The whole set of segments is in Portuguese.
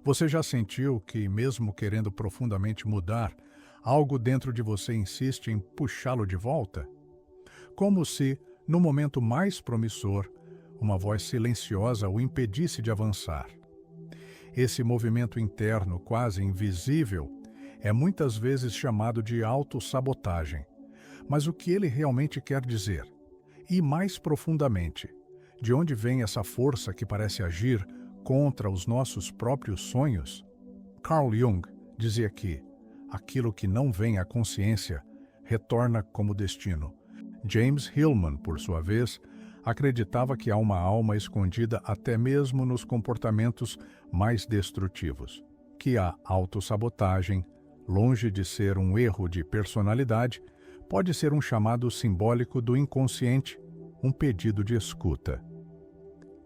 Você já sentiu que, mesmo querendo profundamente mudar, algo dentro de você insiste em puxá-lo de volta? Como se, no momento mais promissor, uma voz silenciosa o impedisse de avançar. Esse movimento interno, quase invisível, é muitas vezes chamado de autossabotagem. Mas o que ele realmente quer dizer? E mais profundamente, de onde vem essa força que parece agir contra os nossos próprios sonhos? Carl Jung dizia que aquilo que não vem à consciência retorna como destino. James Hillman, por sua vez, acreditava que há uma alma escondida até mesmo nos comportamentos mais destrutivos, que a autossabotagem, longe de ser um erro de personalidade, pode ser um chamado simbólico do inconsciente, um pedido de escuta.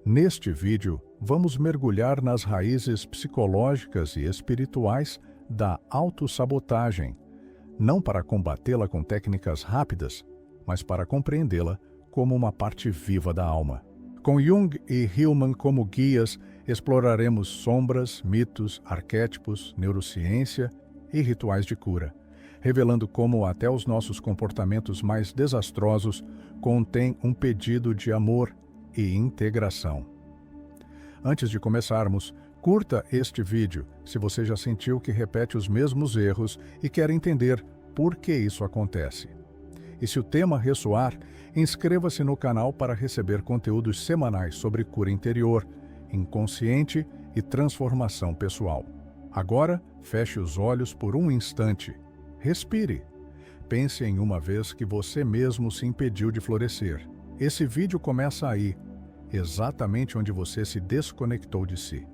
Neste vídeo, vamos mergulhar nas raízes psicológicas e espirituais da autossabotagem, não para combatê-la com técnicas rápidas, mas para compreendê-la como uma parte viva da alma. Com Jung e Hillman como guias, exploraremos sombras, mitos, arquétipos, neurociência e rituais de cura, revelando como até os nossos comportamentos mais desastrosos contêm um pedido de amor e integração. Antes de começarmos, curta este vídeo se você já sentiu que repete os mesmos erros e quer entender por que isso acontece. E se o tema ressoar, inscreva-se no canal para receber conteúdos semanais sobre cura interior, inconsciente e transformação pessoal. Agora, feche os olhos por um instante. Respire. Pense em uma vez que você mesmo se impediu de florescer. Esse vídeo começa aí, exatamente onde você se desconectou de si.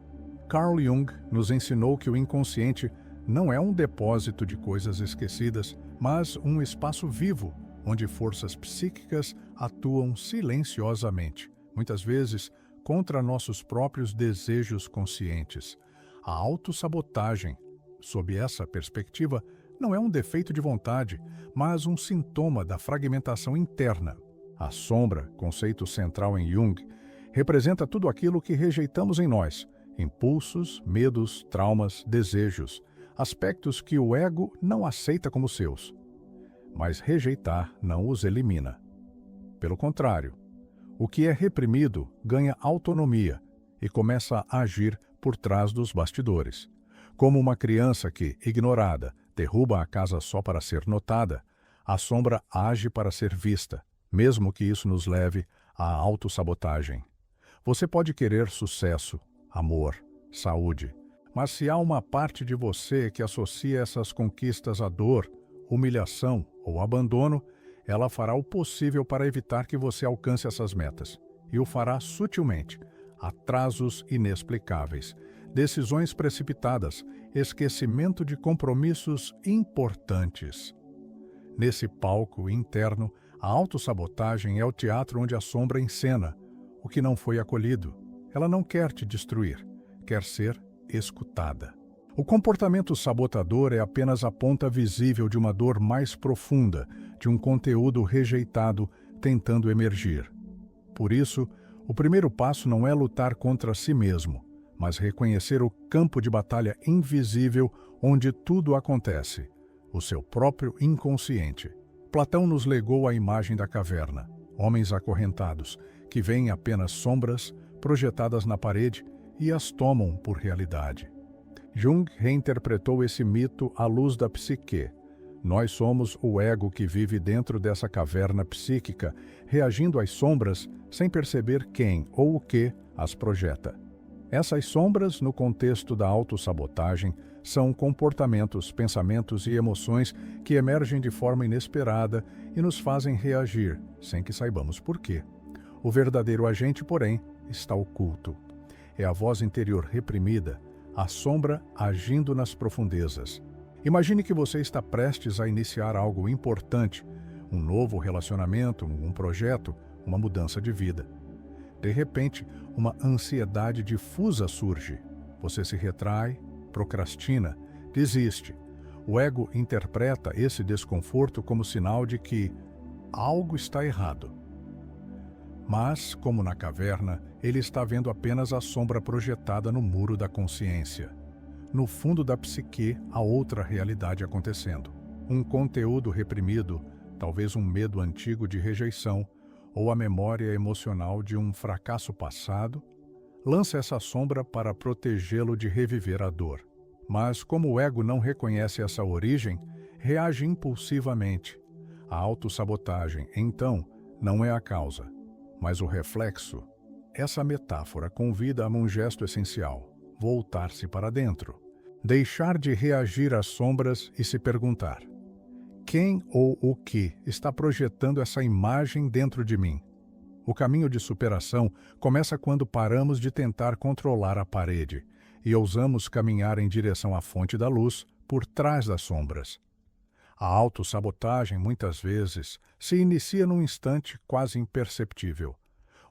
Carl Jung nos ensinou que o inconsciente não é um depósito de coisas esquecidas, mas um espaço vivo, onde forças psíquicas atuam silenciosamente, muitas vezes contra nossos próprios desejos conscientes. A autossabotagem, sob essa perspectiva, não é um defeito de vontade, mas um sintoma da fragmentação interna. A sombra, conceito central em Jung, representa tudo aquilo que rejeitamos em nós: impulsos, medos, traumas, desejos, aspectos que o ego não aceita como seus. Mas rejeitar não os elimina. Pelo contrário, o que é reprimido ganha autonomia e começa a agir por trás dos bastidores. Como uma criança que, ignorada, derruba a casa só para ser notada, a sombra age para ser vista, mesmo que isso nos leve à autossabotagem. Você pode querer sucesso, amor, saúde, mas se há uma parte de você que associa essas conquistas à dor, humilhação ou abandono, ela fará o possível para evitar que você alcance essas metas, e o fará sutilmente. Atrasos inexplicáveis, decisões precipitadas, esquecimento de compromissos importantes. Nesse palco interno, a autossabotagem é o teatro onde a sombra encena o que não foi acolhido. Ela não quer te destruir, quer ser escutada. O comportamento sabotador é apenas a ponta visível de uma dor mais profunda, de um conteúdo rejeitado tentando emergir. Por isso, o primeiro passo não é lutar contra si mesmo, mas reconhecer o campo de batalha invisível onde tudo acontece, o seu próprio inconsciente. Platão nos legou a imagem da caverna, homens acorrentados, que veem apenas sombras projetadas na parede e as tomam por realidade. Jung reinterpretou esse mito à luz da psique. Nós somos o ego que vive dentro dessa caverna psíquica, reagindo às sombras sem perceber quem ou o que as projeta. Essas sombras, no contexto da autossabotagem, são comportamentos, pensamentos e emoções que emergem de forma inesperada e nos fazem reagir, sem que saibamos por quê. O verdadeiro agente, porém, está oculto. É a voz interior reprimida, a sombra agindo nas profundezas. Imagine que você está prestes a iniciar algo importante, um novo relacionamento, um projeto, uma mudança de vida. De repente, uma ansiedade difusa surge. Você se retrai, procrastina, desiste. O ego interpreta esse desconforto como sinal de que algo está errado. Mas, como na caverna, ele está vendo apenas a sombra projetada no muro da consciência. no fundo da psique, há outra realidade acontecendo. Um conteúdo reprimido, talvez um medo antigo de rejeição, ou a memória emocional de um fracasso passado, lança essa sombra para protegê-lo de reviver a dor. Mas, como o ego não reconhece essa origem, reage impulsivamente. A autossabotagem, então, não é a causa, mas o reflexo. Essa metáfora convida a um gesto essencial: voltar-se para dentro. Deixar de reagir às sombras e se perguntar: quem ou o que está projetando essa imagem dentro de mim? O caminho de superação começa quando paramos de tentar controlar a parede e ousamos caminhar em direção à fonte da luz por trás das sombras. A autossabotagem, muitas vezes, se inicia num instante quase imperceptível.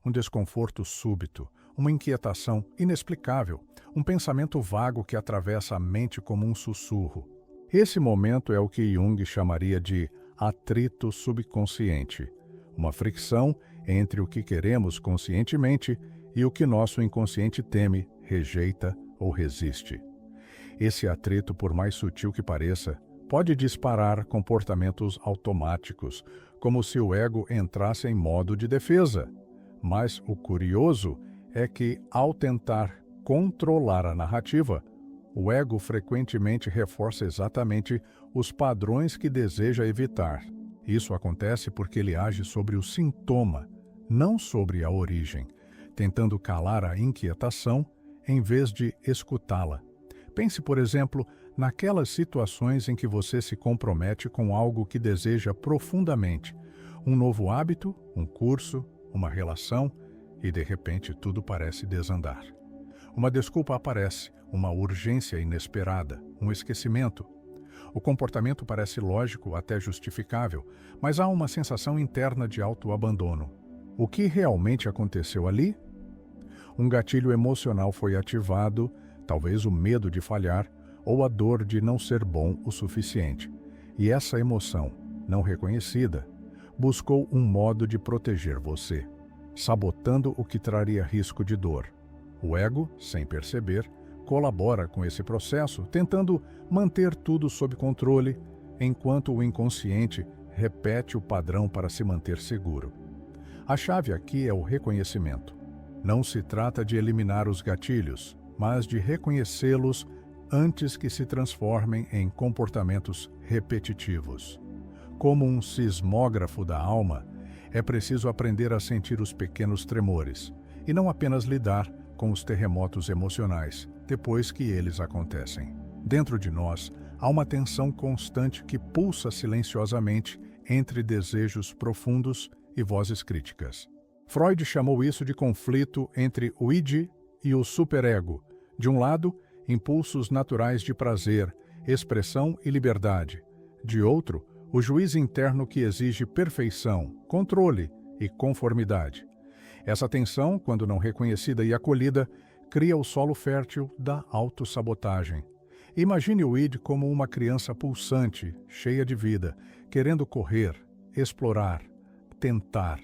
Um desconforto súbito, uma inquietação inexplicável, um pensamento vago que atravessa a mente como um sussurro. Esse momento é o que Jung chamaria de atrito subconsciente, uma fricção entre o que queremos conscientemente e o que nosso inconsciente teme, rejeita ou resiste. Esse atrito, por mais sutil que pareça, pode disparar comportamentos automáticos, como se o ego entrasse em modo de defesa. Mas o curioso é que, ao tentar controlar a narrativa, o ego frequentemente reforça exatamente os padrões que deseja evitar. Isso acontece porque ele age sobre o sintoma, não sobre a origem, tentando calar a inquietação em vez de escutá-la. Pense, por exemplo, naquelas situações em que você se compromete com algo que deseja profundamente, um novo hábito, um curso, uma relação, e de repente tudo parece desandar. Uma desculpa aparece, uma urgência inesperada, um esquecimento. O comportamento parece lógico, até justificável, mas há uma sensação interna de autoabandono. O que realmente aconteceu ali? Um gatilho emocional foi ativado, talvez o medo de falhar ou a dor de não ser bom o suficiente. E essa emoção, não reconhecida, buscou um modo de proteger você, sabotando o que traria risco de dor. O ego, sem perceber, colabora com esse processo, tentando manter tudo sob controle, enquanto o inconsciente repete o padrão para se manter seguro. A chave aqui é o reconhecimento. Não se trata de eliminar os gatilhos, mas de reconhecê-los antes que se transformem em comportamentos repetitivos. Como um sismógrafo da alma, é preciso aprender a sentir os pequenos tremores, e não apenas lidar com os terremotos emocionais, depois que eles acontecem. Dentro de nós, há uma tensão constante que pulsa silenciosamente entre desejos profundos e vozes críticas. Freud chamou isso de conflito entre o id e o superego. De um lado, impulsos naturais de prazer, expressão e liberdade. De outro, o juiz interno que exige perfeição, controle e conformidade. Essa tensão, quando não reconhecida e acolhida, cria o solo fértil da autossabotagem. Imagine o id como uma criança pulsante, cheia de vida, querendo correr, explorar, tentar.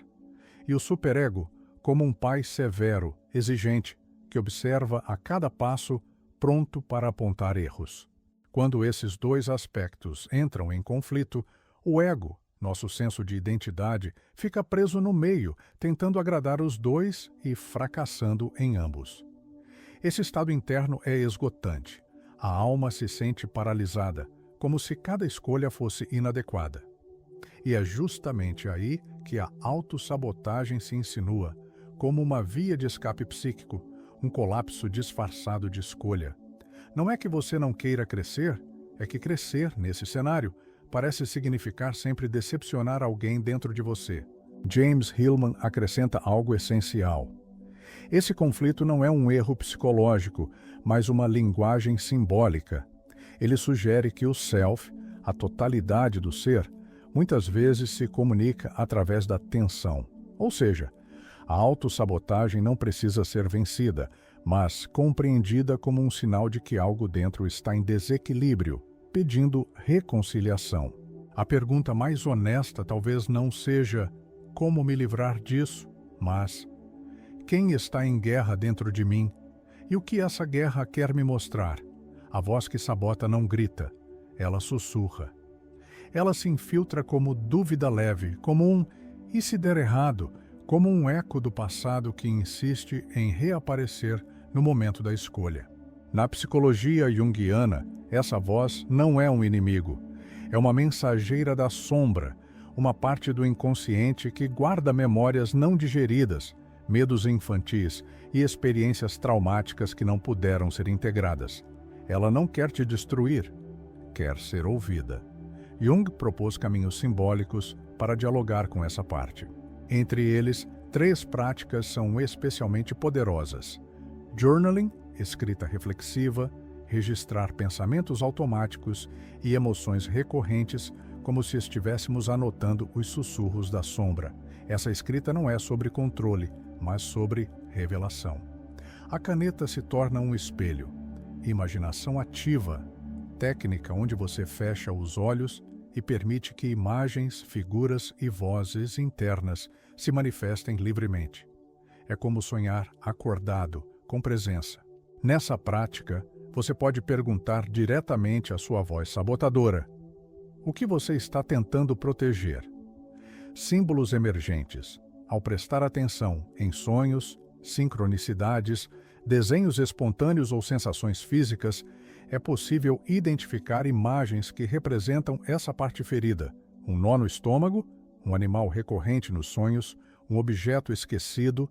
E o superego como um pai severo, exigente, que observa a cada passo, pronto para apontar erros. Quando esses dois aspectos entram em conflito, o ego, nosso senso de identidade, fica preso no meio, tentando agradar os dois e fracassando em ambos. Esse estado interno é esgotante. A alma se sente paralisada, como se cada escolha fosse inadequada. E é justamente aí que a autossabotagem se insinua, como uma via de escape psíquico, um colapso disfarçado de escolha. Não é que você não queira crescer, é que crescer, nesse cenário, parece significar sempre decepcionar alguém dentro de você. James Hillman acrescenta algo essencial. Esse conflito não é um erro psicológico, mas uma linguagem simbólica. Ele sugere que o self, a totalidade do ser, muitas vezes se comunica através da tensão. Ou seja, a autossabotagem não precisa ser vencida, mas compreendida como um sinal de que algo dentro está em desequilíbrio, pedindo reconciliação. A pergunta mais honesta talvez não seja como me livrar disso, mas quem está em guerra dentro de mim e o que essa guerra quer me mostrar? A voz que sabota não grita, ela sussurra. Ela se infiltra como dúvida leve, como um "e se der errado?", como um eco do passado que insiste em reaparecer no momento da escolha. Na psicologia junguiana, essa voz não é um inimigo. É uma mensageira da sombra, uma parte do inconsciente que guarda memórias não digeridas, medos infantis e experiências traumáticas que não puderam ser integradas. Ela não quer te destruir, quer ser ouvida. Jung propôs caminhos simbólicos para dialogar com essa parte. Entre eles, 3 práticas são especialmente poderosas: journaling, escrita reflexiva, registrar pensamentos automáticos e emoções recorrentes, como se estivéssemos anotando os sussurros da sombra. Essa escrita não é sobre controle, mas sobre revelação. A caneta se torna um espelho. Imaginação ativa, técnica onde você fecha os olhos e permite que imagens, figuras e vozes internas se manifestem livremente. É como sonhar acordado, com presença. Nessa prática, você pode perguntar diretamente à sua voz sabotadora: o que você está tentando proteger? Símbolos emergentes. Ao prestar atenção em sonhos, sincronicidades, desenhos espontâneos ou sensações físicas, é possível identificar imagens que representam essa parte ferida: um nó no estômago, um animal recorrente nos sonhos, um objeto esquecido.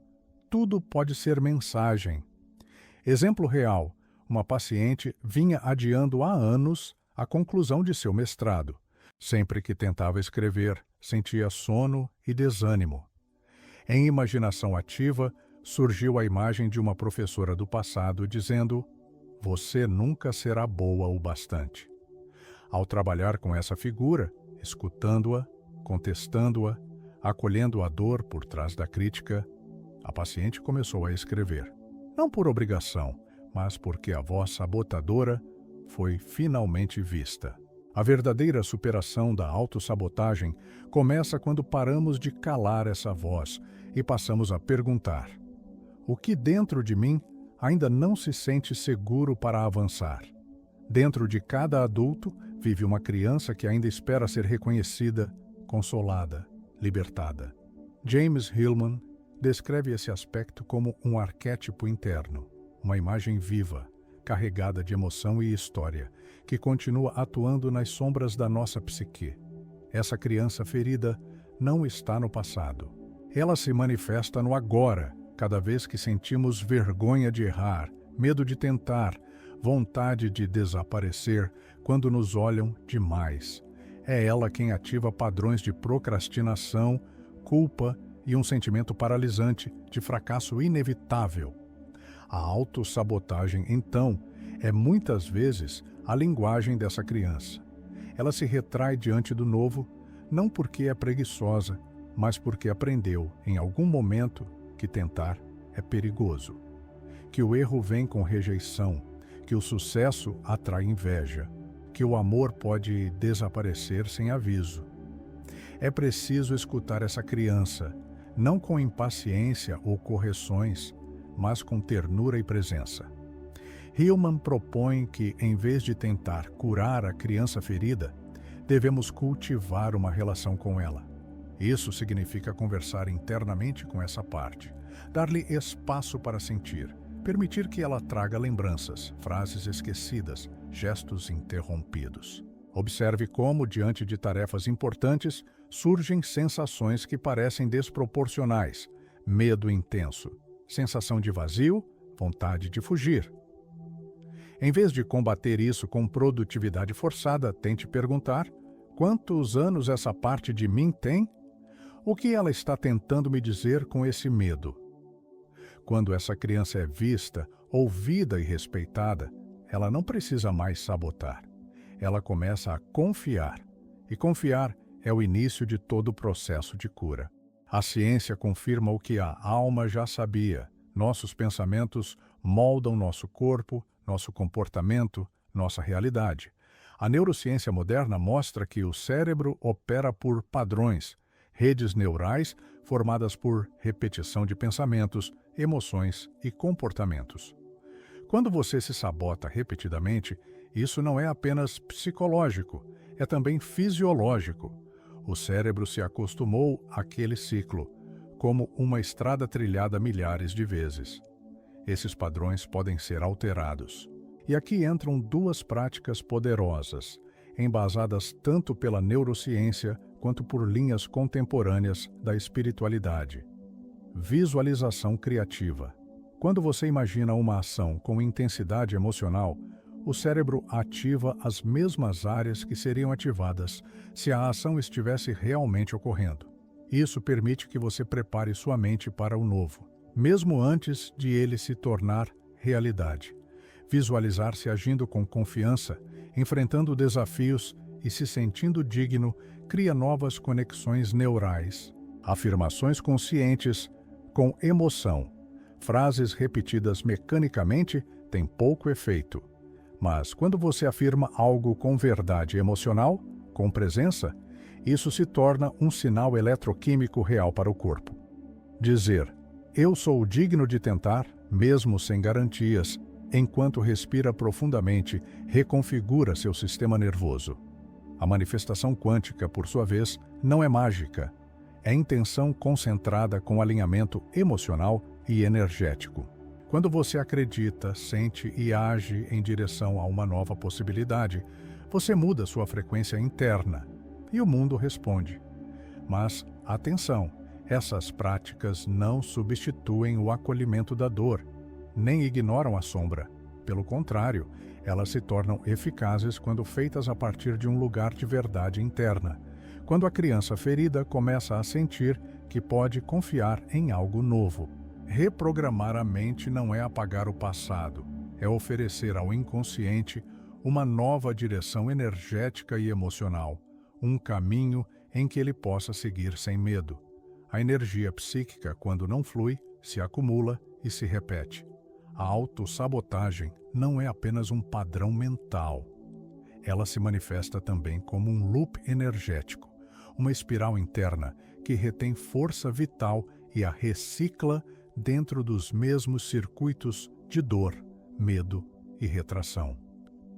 Tudo pode ser mensagem. Exemplo real: uma paciente vinha adiando há anos a conclusão de seu mestrado. Sempre que tentava escrever, sentia sono e desânimo. Em imaginação ativa, surgiu a imagem de uma professora do passado dizendo: "Você nunca será boa o bastante." Ao trabalhar com essa figura, escutando-a, contestando-a, acolhendo a dor por trás da crítica, a paciente começou a escrever. Não por obrigação, mas porque a voz sabotadora foi finalmente vista. A verdadeira superação da autossabotagem começa quando paramos de calar essa voz e passamos a perguntar: o que dentro de mim ainda não se sente seguro para avançar? Dentro de cada adulto vive uma criança que ainda espera ser reconhecida, consolada, libertada. James Hillman descreve esse aspecto como um arquétipo interno, uma imagem viva, carregada de emoção e história, que continua atuando nas sombras da nossa psique. Essa criança ferida não está no passado. Ela se manifesta no agora, cada vez que sentimos vergonha de errar, medo de tentar, vontade de desaparecer quando nos olham demais. É ela quem ativa padrões de procrastinação, culpa e um sentimento paralisante de fracasso inevitável. A autossabotagem, então, é muitas vezes a linguagem dessa criança. Ela se retrai diante do novo, não porque é preguiçosa, mas porque aprendeu, em algum momento, que tentar é perigoso, que o erro vem com rejeição, que o sucesso atrai inveja, que o amor pode desaparecer sem aviso. É preciso escutar essa criança, não com impaciência ou correções, mas com ternura e presença. Hillman propõe que, em vez de tentar curar a criança ferida, devemos cultivar uma relação com ela. Isso significa conversar internamente com essa parte, dar-lhe espaço para sentir, permitir que ela traga lembranças, frases esquecidas, gestos interrompidos. Observe como, diante de tarefas importantes, surgem sensações que parecem desproporcionais: medo intenso, sensação de vazio, vontade de fugir. Em vez de combater isso com produtividade forçada, tente perguntar: quantos anos essa parte de mim tem? O que ela está tentando me dizer com esse medo? Quando essa criança é vista, ouvida e respeitada, ela não precisa mais sabotar. Ela começa a confiar. E confiar é o início de todo o processo de cura. A ciência confirma o que a alma já sabia. Nossos pensamentos moldam nosso corpo, nosso comportamento, nossa realidade. A neurociência moderna mostra que o cérebro opera por padrões, redes neurais formadas por repetição de pensamentos, emoções e comportamentos. Quando você se sabota repetidamente, isso não é apenas psicológico, é também fisiológico. O cérebro se acostumou àquele ciclo, como uma estrada trilhada milhares de vezes. Esses padrões podem ser alterados. E aqui entram duas práticas poderosas, embasadas tanto pela neurociência quanto por linhas contemporâneas da espiritualidade. Visualização criativa. Quando você imagina uma ação com intensidade emocional, o cérebro ativa as mesmas áreas que seriam ativadas se a ação estivesse realmente ocorrendo. Isso permite que você prepare sua mente para o novo, mesmo antes de ele se tornar realidade. Visualizar-se agindo com confiança, enfrentando desafios e se sentindo digno cria novas conexões neurais. Afirmações conscientes com emoção. Frases repetidas mecanicamente têm pouco efeito. Mas quando você afirma algo com verdade emocional, com presença, isso se torna um sinal eletroquímico real para o corpo. Dizer, eu sou digno de tentar, mesmo sem garantias, enquanto respira profundamente, reconfigura seu sistema nervoso. A manifestação quântica, por sua vez, não é mágica. É intenção concentrada com alinhamento emocional e energético. Quando você acredita, sente e age em direção a uma nova possibilidade, você muda sua frequência interna e o mundo responde. Mas, atenção, essas práticas não substituem o acolhimento da dor, nem ignoram a sombra. Pelo contrário, elas se tornam eficazes quando feitas a partir de um lugar de verdade interna, quando a criança ferida começa a sentir que pode confiar em algo novo. Reprogramar a mente não é apagar o passado, é oferecer ao inconsciente uma nova direção energética e emocional, um caminho em que ele possa seguir sem medo. A energia psíquica, quando não flui, se acumula e se repete. A autossabotagem não é apenas um padrão mental. Ela se manifesta também como um loop energético, uma espiral interna que retém força vital e a recicla dentro dos mesmos circuitos de dor, medo e retração.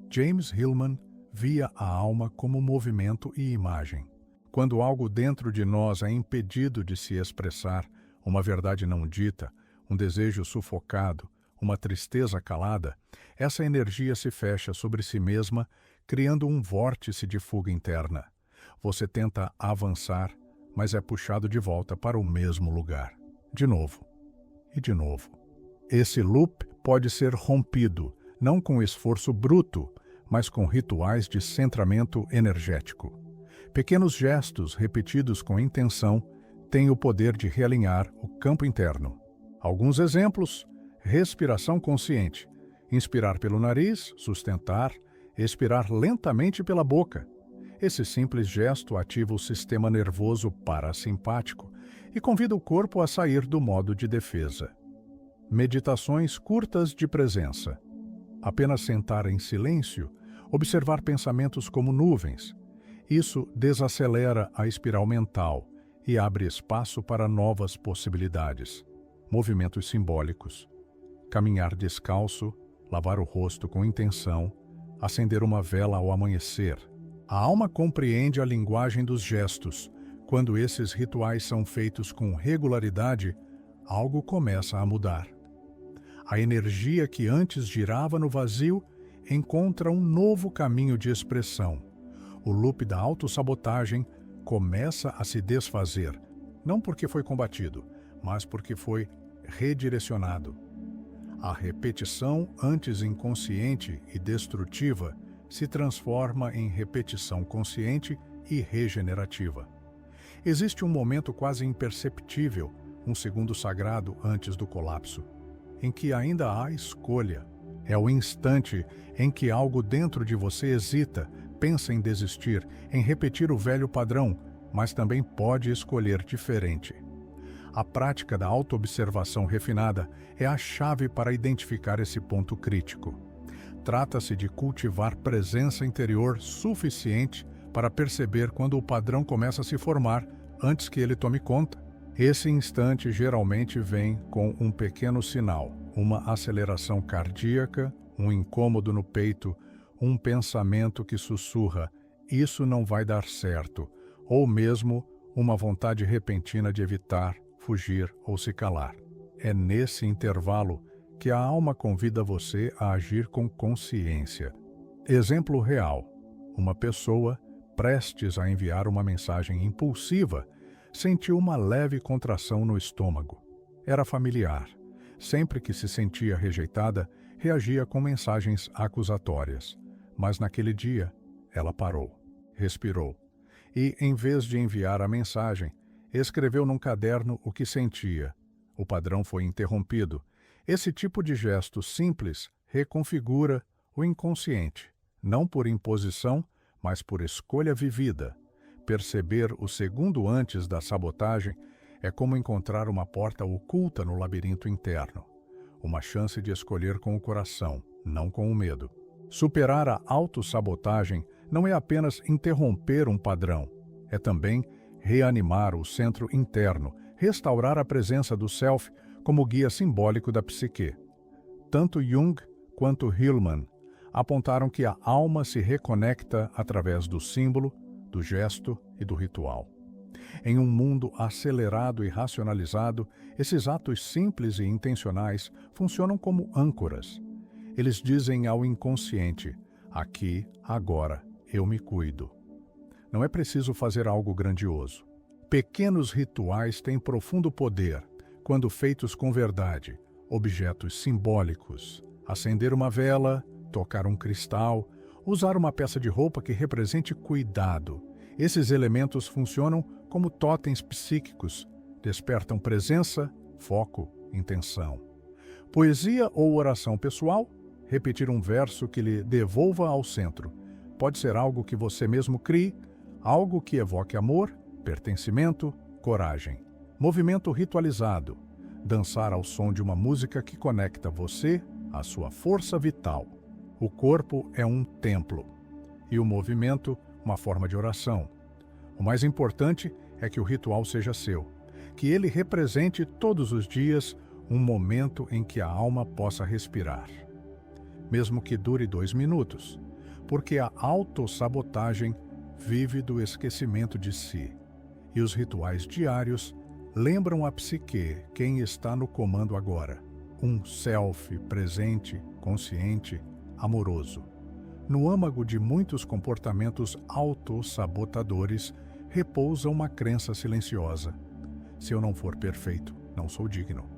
James Hillman via a alma como movimento e imagem. Quando algo dentro de nós é impedido de se expressar, uma verdade não dita, um desejo sufocado, uma tristeza calada, essa energia se fecha sobre si mesma, criando um vórtice de fuga interna. Você tenta avançar, mas é puxado de volta para o mesmo lugar. De novo. E de novo. Esse loop pode ser rompido, não com esforço bruto, mas com rituais de centramento energético. Pequenos gestos repetidos com intenção têm o poder de realinhar o campo interno. Alguns exemplos: respiração consciente. Inspirar pelo nariz, sustentar, expirar lentamente pela boca. Esse simples gesto ativa o sistema nervoso parasimpático e convida o corpo a sair do modo de defesa. Meditações curtas de presença. Apenas sentar em silêncio, observar pensamentos como nuvens. Isso desacelera a espiral mental e abre espaço para novas possibilidades. Movimentos simbólicos. Caminhar descalço, lavar o rosto com intenção, acender uma vela ao amanhecer. A alma compreende a linguagem dos gestos. Quando esses rituais são feitos com regularidade, algo começa a mudar. A energia que antes girava no vazio encontra um novo caminho de expressão. O loop da autossabotagem começa a se desfazer, não porque foi combatido, mas porque foi redirecionado. A repetição, antes inconsciente e destrutiva, se transforma em repetição consciente e regenerativa. Existe um momento quase imperceptível, um segundo sagrado antes do colapso, em que ainda há escolha. É o instante em que algo dentro de você hesita, pensa em desistir, em repetir o velho padrão, mas também pode escolher diferente. A prática da autoobservação refinada é a chave para identificar esse ponto crítico. Trata-se de cultivar presença interior suficiente para perceber quando o padrão começa a se formar antes que ele tome conta. Esse instante geralmente vem com um pequeno sinal, uma aceleração cardíaca, um incômodo no peito, um pensamento que sussurra: isso não vai dar certo, ou mesmo uma vontade repentina de evitar, fugir ou se calar. É nesse intervalo que a alma convida você a agir com consciência. Exemplo real: uma pessoa, prestes a enviar uma mensagem impulsiva, sentiu uma leve contração no estômago. Era familiar. Sempre que se sentia rejeitada, reagia com mensagens acusatórias. Mas naquele dia, ela parou, respirou e, em vez de enviar a mensagem, escreveu num caderno o que sentia. O padrão foi interrompido. Esse tipo de gesto simples reconfigura o inconsciente, não por imposição, mas por escolha vivida. Perceber o segundo antes da sabotagem é como encontrar uma porta oculta no labirinto interno. Uma chance de escolher com o coração, não com o medo. Superar a autossabotagem não é apenas interromper um padrão, é também reanimar o centro interno, restaurar a presença do self como guia simbólico da psique. Tanto Jung quanto Hillman apontaram que a alma se reconecta através do símbolo, do gesto e do ritual. Em um mundo acelerado e racionalizado, esses atos simples e intencionais funcionam como âncoras. Eles dizem ao inconsciente: aqui, agora, eu me cuido. Não é preciso fazer algo grandioso. Pequenos rituais têm profundo poder quando feitos com verdade. Objetos simbólicos, acender uma vela, tocar um cristal, usar uma peça de roupa que represente cuidado. Esses elementos funcionam como totens psíquicos, despertam presença, foco, intenção. Poesia ou oração pessoal? Repetir um verso que lhe devolva ao centro. Pode ser algo que você mesmo crie, algo que evoque amor, pertencimento, coragem. Movimento ritualizado. Dançar ao som de uma música que conecta você à sua força vital. O corpo é um templo e o movimento uma forma de oração. O mais importante é que o ritual seja seu, que ele represente todos os dias um momento em que a alma possa respirar. Mesmo que dure 2 minutos, porque a autossabotagem vive do esquecimento de si. E os rituais diários lembram a psique quem está no comando agora. Um self presente, consciente, amoroso. No âmago de muitos comportamentos autossabotadores repousa uma crença silenciosa: se eu não for perfeito, não sou digno.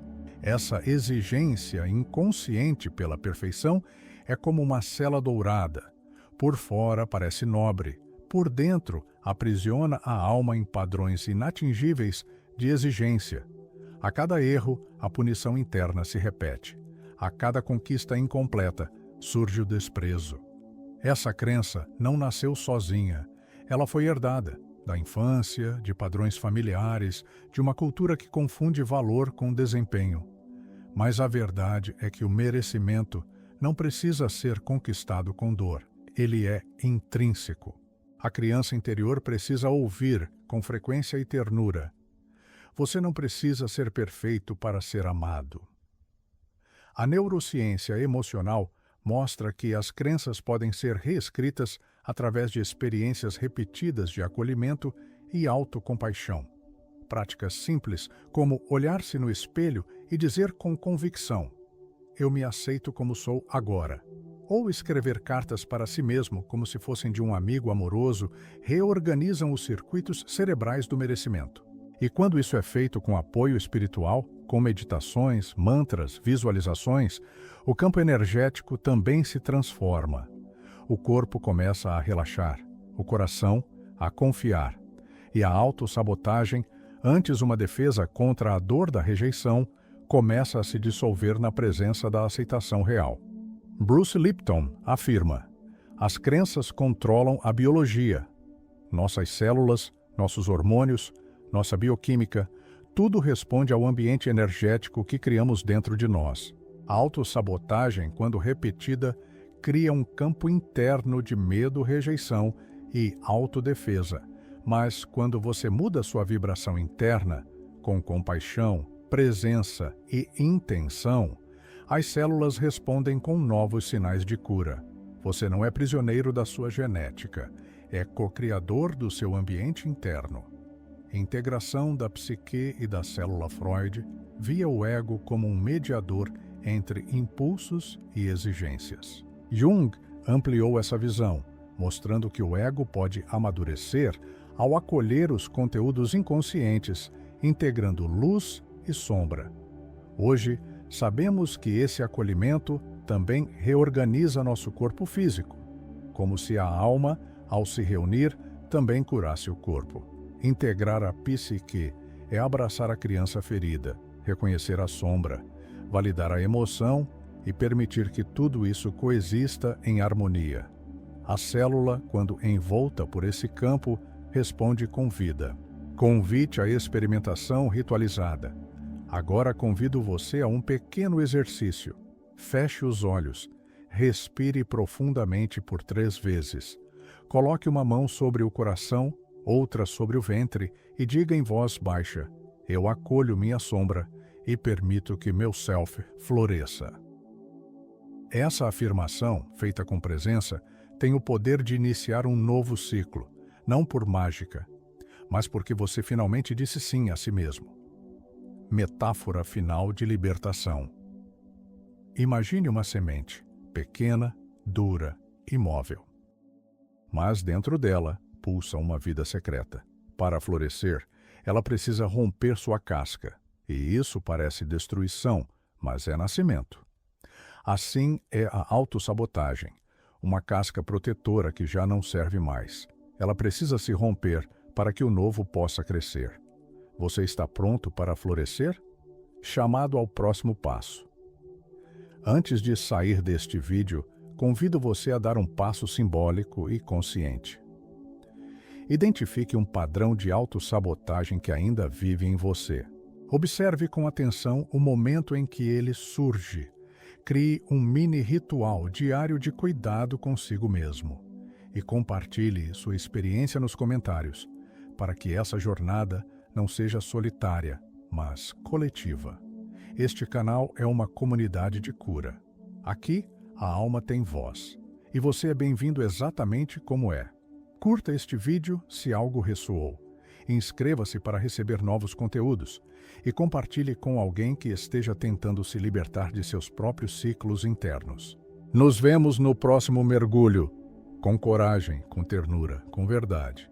Essa exigência inconsciente pela perfeição é como uma sela dourada. Por fora parece nobre, por dentro aprisiona a alma em padrões inatingíveis de exigência. A cada erro, a punição interna se repete. A cada conquista incompleta, surge o desprezo. Essa crença não nasceu sozinha. Ela foi herdada da infância, de padrões familiares, de uma cultura que confunde valor com desempenho. Mas a verdade é que o merecimento não precisa ser conquistado com dor. Ele é intrínseco. A criança interior precisa ouvir, com frequência e ternura: você não precisa ser perfeito para ser amado. A neurociência emocional mostra que as crenças podem ser reescritas através de experiências repetidas de acolhimento e autocompaixão. Práticas simples, como olhar-se no espelho e dizer com convicção: eu me aceito como sou agora. Ou escrever cartas para si mesmo como se fossem de um amigo amoroso, reorganizam os circuitos cerebrais do merecimento. E quando isso é feito com apoio espiritual, com meditações, mantras, visualizações, o campo energético também se transforma. O corpo começa a relaxar, o coração a confiar. E a autossabotagem, antes uma defesa contra a dor da rejeição, começa a se dissolver na presença da aceitação real. Bruce Lipton afirma: as crenças controlam a biologia. Nossas células, nossos hormônios, nossa bioquímica, tudo responde ao ambiente energético que criamos dentro de nós. A autossabotagem, quando repetida, cria um campo interno de medo, rejeição e autodefesa. Mas quando você muda sua vibração interna, com compaixão, presença e intenção, As células respondem com novos sinais de cura. Você não é prisioneiro da sua genética, é co-criador do seu ambiente interno. Integração da psique e da célula Freud via o ego como um mediador entre impulsos e exigências. Jung ampliou essa visão, mostrando que o ego pode amadurecer ao acolher os conteúdos inconscientes, integrando luz e sombra. Hoje, sabemos que esse acolhimento também reorganiza nosso corpo físico, como se a alma, ao se reunir, também curasse o corpo. Integrar a psique é abraçar a criança ferida, reconhecer a sombra, validar a emoção e permitir que tudo isso coexista em harmonia. A célula, quando envolta por esse campo, responde com vida. Convite à experimentação ritualizada. Agora convido você a um pequeno exercício. Feche os olhos, respire profundamente por 3 vezes. Coloque uma mão sobre o coração, outra sobre o ventre e diga em voz baixa: eu acolho minha sombra e permito que meu self floresça. Essa afirmação, feita com presença, tem o poder de iniciar um novo ciclo, não por mágica, mas porque você finalmente disse sim a si mesmo. Metáfora final de libertação. Imagine uma semente, pequena, dura, imóvel. Mas dentro dela pulsa uma vida secreta. Para florescer, ela precisa romper sua casca, e isso parece destruição, mas é nascimento. Assim é a autossabotagem, uma casca protetora que já não serve mais. Ela precisa se romper para que o novo possa crescer. Você está pronto para florescer? Chamado ao próximo passo. Antes de sair deste vídeo, convido você a dar um passo simbólico e consciente. Identifique um padrão de autossabotagem que ainda vive em você. Observe com atenção o momento em que ele surge. Crie um mini ritual diário de cuidado consigo mesmo. E compartilhe sua experiência nos comentários, para que essa jornada não seja solitária, mas coletiva. Este canal é uma comunidade de cura. Aqui, a alma tem voz. E você é bem-vindo exatamente como é. Curta este vídeo se algo ressoou. Inscreva-se para receber novos conteúdos. E compartilhe com alguém que esteja tentando se libertar de seus próprios ciclos internos. Nos vemos no próximo mergulho. Com coragem, com ternura, com verdade.